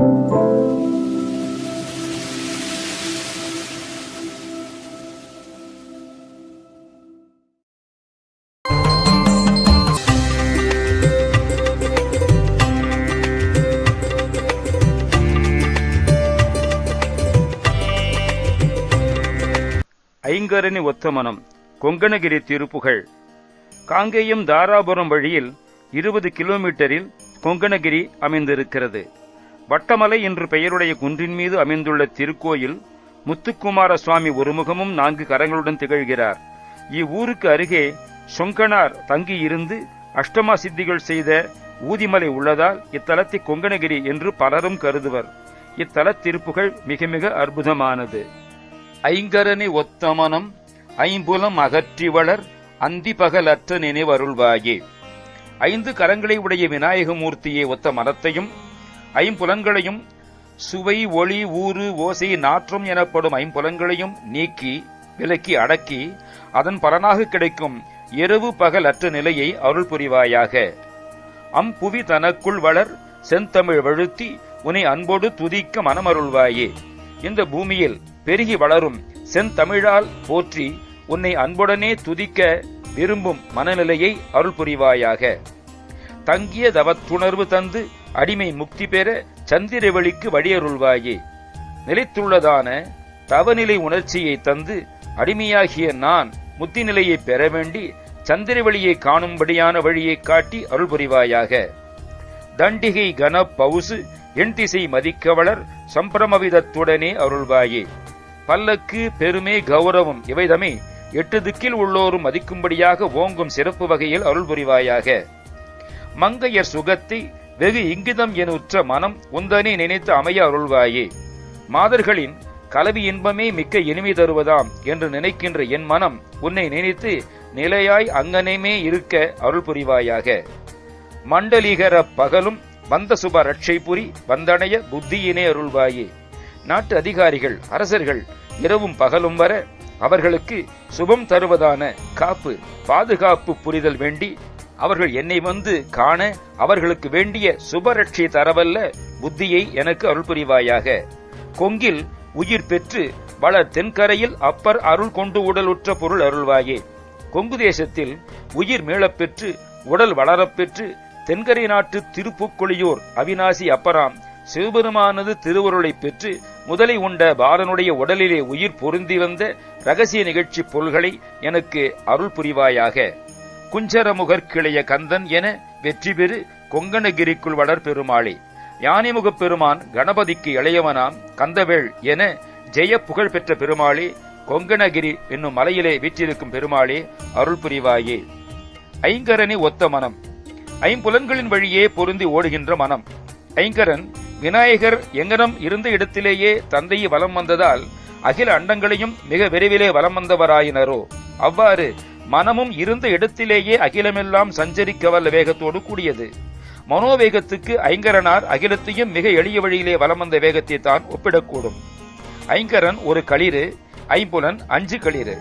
ஐங்கரணி ஒத்த மனம். கொங்கணகிரி திருப்புகழ். காங்கேயம் தாராபுரம் வழியில் 20 கிலோமீட்டரில் கொங்கணகிரி அமைந்திருக்கிறது. வட்டமலை என்று பெயருடைய குன்றின் மீது அமைந்துள்ள திருக்கோயில் முத்துக்குமார சுவாமி ஒருமுகமும் 4 கரங்களுடன் திகழ்கிறார். இவ்வூருக்கு அருகே சொங்கனார் தங்கியிருந்து அஷ்டமா சித்திகள் செய்த ஊதிமலை உள்ளதால் இத்தலத்தை கொங்கணகிரி என்று பலரும் கருதுவர். இத்தல திருப்புகழ் மிக மிக அற்புதமானது. ஐங்கரணி ஒத்தமனம் ஐம்புலம் அகற்றி வளர் அந்தி பகலற்ற நினைவருள்வாயே. 5 கரங்களை உடைய விநாயகமூர்த்தியை ஒத்த மனத்தையும் ஐம்புலன்களையும் சுவை ஒளி ஊறு ஓசை நாற்றம் எனப்படும் ஐம்புலன்களையும் நீக்கி விலக்கி அடக்கி அதன் பலனாக கிடைக்கும் இரவு பகல் அற்ற நிலையை அருள் புரிவாயாக. அம்புவி தனக்குள் வளர் செந்தமிழ் வழுத்தி உன்னை அன்போடு துதிக்க மனமருள்வாயே. இந்த பூமியில் பெருகி வளரும் செந்தமிழால் போற்றி உன்னை அன்புடனே துதிக்க விரும்பும் மனநிலையை அருள் புரிவாயாக. தங்கிய தவத்துணர்வு தந்து அடிமை முக்தி பெற சந்திரவெளிக்கு வழியருள்வாயே. நிலைத்துள்ளதான தவநிலை உணர்ச்சியை தந்து அடிமையாகிய நான் முத்தி நிலையை பெற வேண்டி சந்திரவெளியை காணும்படியான வழியை காட்டி அருள் புரிவாயாக. தண்டிகை கன பவுசு என் திசை மதிக்கவளர் சம்பிரமவிதத்துடனே அருள்வாயே. பல்லக்கு பெருமை கௌரவம் இவைதமே 8 திக்கில் உள்ளோரும் மதிக்கும்படியாக ஓங்கும் சிறப்பு வகையில் அருள் புரிவாயாக. மங்கையர் சுகத்தை வெகு இங்கிதம் எனுற்ற மனம் உந்தனே நினைத்து அமைய அருள்வாயே. மாதர்களின் கலவி இன்பமே மிக்க இனிமை தருவதாம் என்று நினைக்கின்ற என் மனம் உன்னை நினைத்து நிலையாய் அங்கனமே இருக்க அருள் புரிவாயாக. மண்டலிகர பகலும் வந்த சுப ரட்சை புரி வந்தடைய புத்தியினே அருள்வாயே. நாட்டு அதிகாரிகள் அரசர்கள் இரவும் பகலும் வர அவர்களுக்கு சுபம் தருவதான காப்பு பாதுகாப்பு புரிதல் வேண்டி அவர்கள் என்னை வந்து காண அவர்களுக்கு வேண்டிய சுபரட்சை தரவல்ல புத்தியை எனக்கு அருள் புரிவாயாக. கொங்கில் உயிர் பெற்று வளர் தென்கரையில் அப்பர் அருள் கொண்டு உடலுற்ற பொருள் அருள்வாயே. கொங்கு தேசத்தில் உயிர் மீளப்பெற்று உடல் வளரப்பெற்று தென்கரை நாட்டு திருப்புக்கொழியூர் அவிநாசி அப்பராம் சிவபெருமானது திருவருளை பெற்று முதலை உண்ட பாலனுடைய உடலிலே உயிர் பொருந்தி வந்த ரகசிய நிகழ்ச்சி பொருள்களை எனக்கு அருள் புரிவாயாக. குஞ்சரமுகர் கிளைய கந்தன் என வெற்றி பெறு கொங்கணகிரிக்குள் வளர் பெருமாளே. யானைமுகப் பெருமான் கணபதிக்கு இளையவனாம் கந்தவேள் என ஜெய புகழ் பெற்ற பெருமாளே. கொங்கணகிரி என்னும் மலையிலே வீற்றிருக்கும் பெருமாளே அருள் புரிவாயே. ஐங்கரணி ஒத்த மனம். ஐம்புலன்களின் வழியே பொருந்தி ஓடுகின்ற மனம். ஐங்கரன் விநாயகர் எங்கனம் இருந்த இடத்திலேயே தந்தையை வலம் வந்ததால் அகில அண்டங்களையும் மிக விரைவிலே வலம் வந்தவராயினரோ அவ்வாறு மனமும் இருந்த இடத்திலேயே அகிலமெல்லாம் சஞ்சரிக்க வல்ல வேகத்தோடு கூடியது. மனோவேகத்துக்கு ஐங்கரனார் அகிலத்தையும் மிக எளிய வழியிலே வலம் வந்த வேகத்தை தான் ஒப்பிடக்கூடும். ஐங்கரன் ஒரு களிறு, ஐம்புலன் 5 களிறு.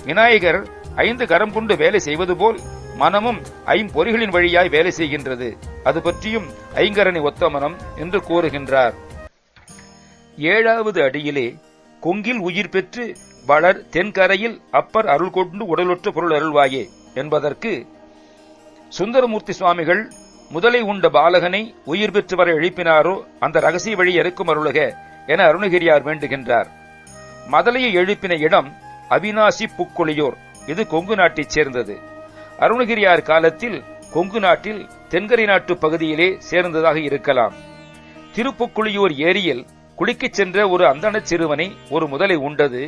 விநாயகர் 5 கரம் கொண்டு வேலை செய்வது போல் மனமும் ஐம்பொறிகளின் வழியாய் வேலை செய்கின்றது. அது பற்றியும் ஐங்கரணி ஒத்த மனம் என்று கூறுகின்றார். 7வது அடியிலே கொங்கில் உயிர் பெற்று வளர் தென்கரையில் அப்பர் அருள் கொண்டு உடலுற்ற பொருள் அருள்வாயே என்பதற்கு சுந்தரமூர்த்தி சுவாமிகள் முதலை உண்ட பாலகனை உயிர் பெற்று வர எழுப்பினாரோ அந்த ரகசிய வழி இருக்கும் அருளுக என அருணகிரியார் வேண்டுகின்றார். மதலையை எழுப்பின இடம் அவிநாசி புக்கொழியூர். இது கொங்கு நாட்டைச் சேர்ந்தது. அருணகிரியார் காலத்தில் கொங்கு நாட்டில் தென்கரை நாட்டு பகுதியிலே சேர்ந்ததாக இருக்கலாம். திருப்புக்குழியூர் ஏரியில் குளிக்கச் சென்ற ஒரு அந்தணச் சிறுவனை ஒரு முதலை உண்டது.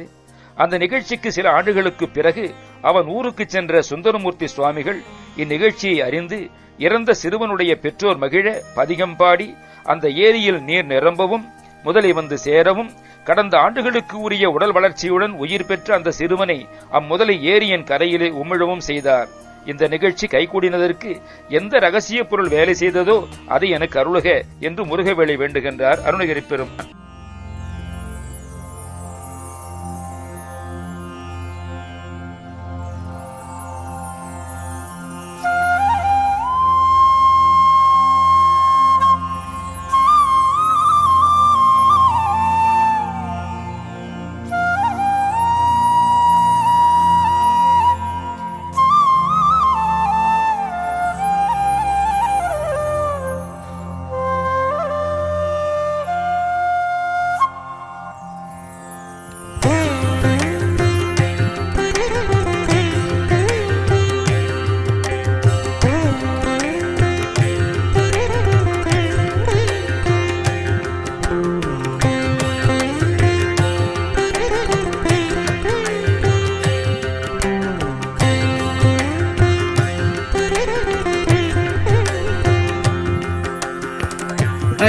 அந்த நிகழ்ச்சிக்கு சில ஆண்டுகளுக்கு பிறகு அவன் ஊருக்கு சென்ற சுந்தரமூர்த்தி சுவாமிகள் இந்நிகழ்ச்சியை அறிந்து இறந்த சிறுவனுடைய பெற்றோர் மகிழ பதிகம் பாடி அந்த ஏரியில் நீர் நிரம்பவும் முதலை வந்து சேரவும் கடந்த ஆண்டுகளுக்கு உரிய உடல் வளர்ச்சியுடன் உயிர் பெற்ற அந்த சிறுவனை அம்முதலை ஏரியின் கரையிலே உமிழவும் செய்தார். இந்த நிகழ்ச்சி கைகூடினதற்கு எந்த ரகசிய பொருள் வேலை செய்ததோ அதை எனக்கு அருளுக என்று முருகவேளை வேண்டுகின்றார் அருணகிரி பெருமான்.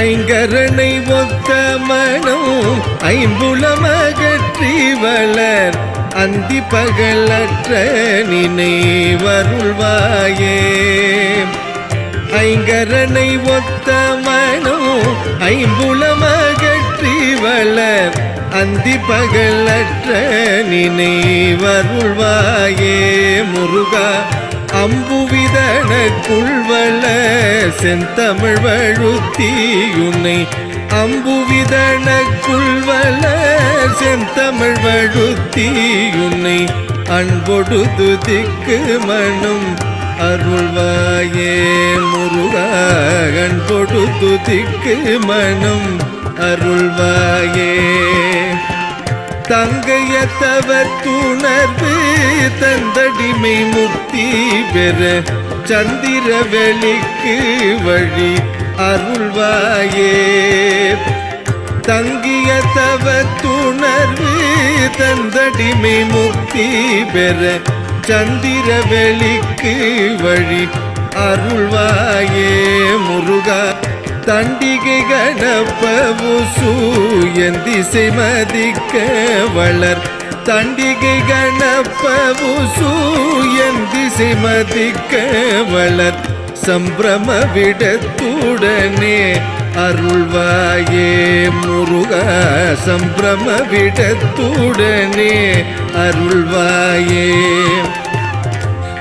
ஐங்கரனை ஒத்த மனம் ஐம்புலமகற்றி வளர் அந்தி பகலற்ற நினைவருள்வாயே. ஐங்கரனை ஒத்த மனம் ஐம்புலமகற்றி வளர் அந்தி பகலற்ற நினைவருள்வாயே. முருகா அம்புவிதனக்குள்வள செந்தமிழ் வழுத்தியுன்னை அம்புவிதனக்குள்வள செந்தமிழ் வழுத்தியுன்னை அன்பொடு துதிக்கு மனம் அருள்வாயே. முருகா அன்பொடு துதிக்கு மனம் அருள்வாயே. தங்கைய தவர் துணர்வு தந்தடிமை முக்தி பெற சந்திர வெளிக்கு வழி அருள்வாயே. தங்கிய தவர் துணர்வு தந்தடிமை முக்தி பெற சந்திர வெளிக்கு வழி அருள்வாயே. முருகா தண்டிகை கணப்பவுசு என் திசை மதிக்க வளர் தண்டிகை கணப்பவுசு என் திசை மதிக்க வளர் சம்பிரம விடத்துடனே அருள்வாயே. முருகா சம்பிரம விடத்துடனே அருள்வாயே.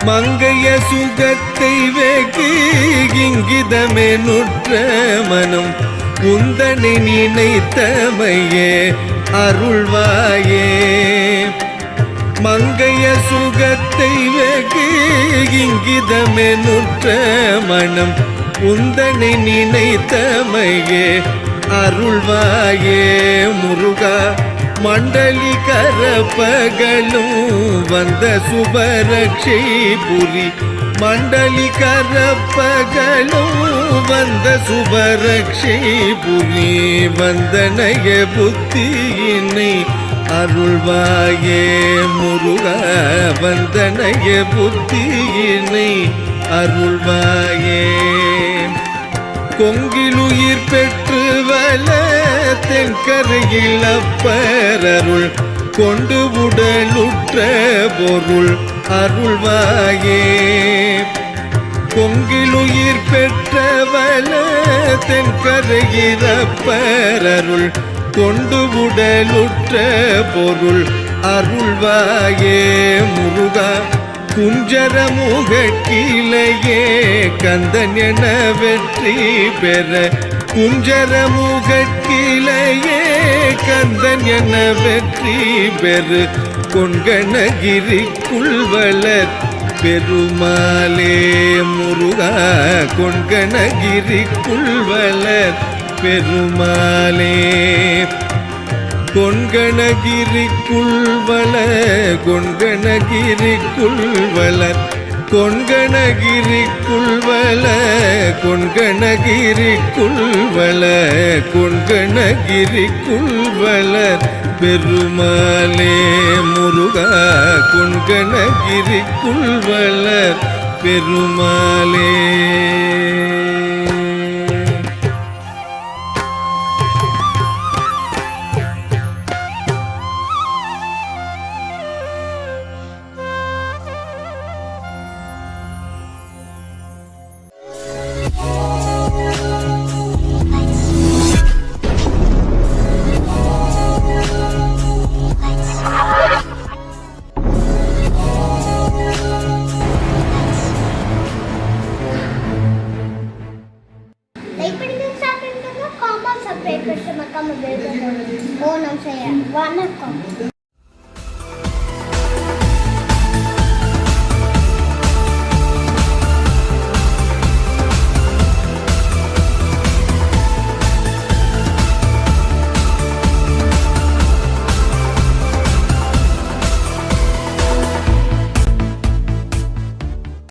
மங்கைய சுகத்தை வெகு இங்கிதமே நுற்ற மனம் உந்தனை நினைத்தமையே அருள்வாயே. மங்கைய சுகத்தை வெகு இங்கிதமே நுற்ற மனம் உந்தனை நினைத்தமையே அருள்வாயே. முருகா மண்டலி கரப்பகலும் வந்த சுபரக்ஷை புரி மண்டலி கரப்பகலும் வந்த சுபரக்ஷை புரி வந்தனைய புத்தியினை அருள்வாயே. முருகா வந்தனைய புத்தியினை அருள்வாயே. கொங்கிலுயிர் பெற்று வல தென்கரையில் அப்பரருள் கொண்டு உடலுற்ற பொருள் அருள்வாயே. கொங்கிலுயிர் பெற்றவள தென்கரையில் அப்பரருள் கொண்டு உடலுற்ற பொருள் அருள்வாயே. முருகா குஞ்சரமுகக்கிளையே கந்தன் என வெற்றி பெற குஞ்சரமுகக்கிளையே கந்தன் என வெற்றி பெறு கொண்கணகிரிக்குள் வளர் பெருமாளே. முருகா கொண்கணகிரிக்குள் வளர் பெருமாளே. கொண்கணகிரிக்குள் வளர் கொண்கணகிரிக்குள் வளர் கொண்கணகிரிக்குள் வளர் கொண்கணகிரிக்குள் வளர் கொண்கணகிரிக்குள் வளர் பெருமாளே. முருகா கொண்கணகிரிக்குள் வளர் பெருமாளே. Subscribe करके मक्का में बेल बटन ऑन हो जाए। वनकम।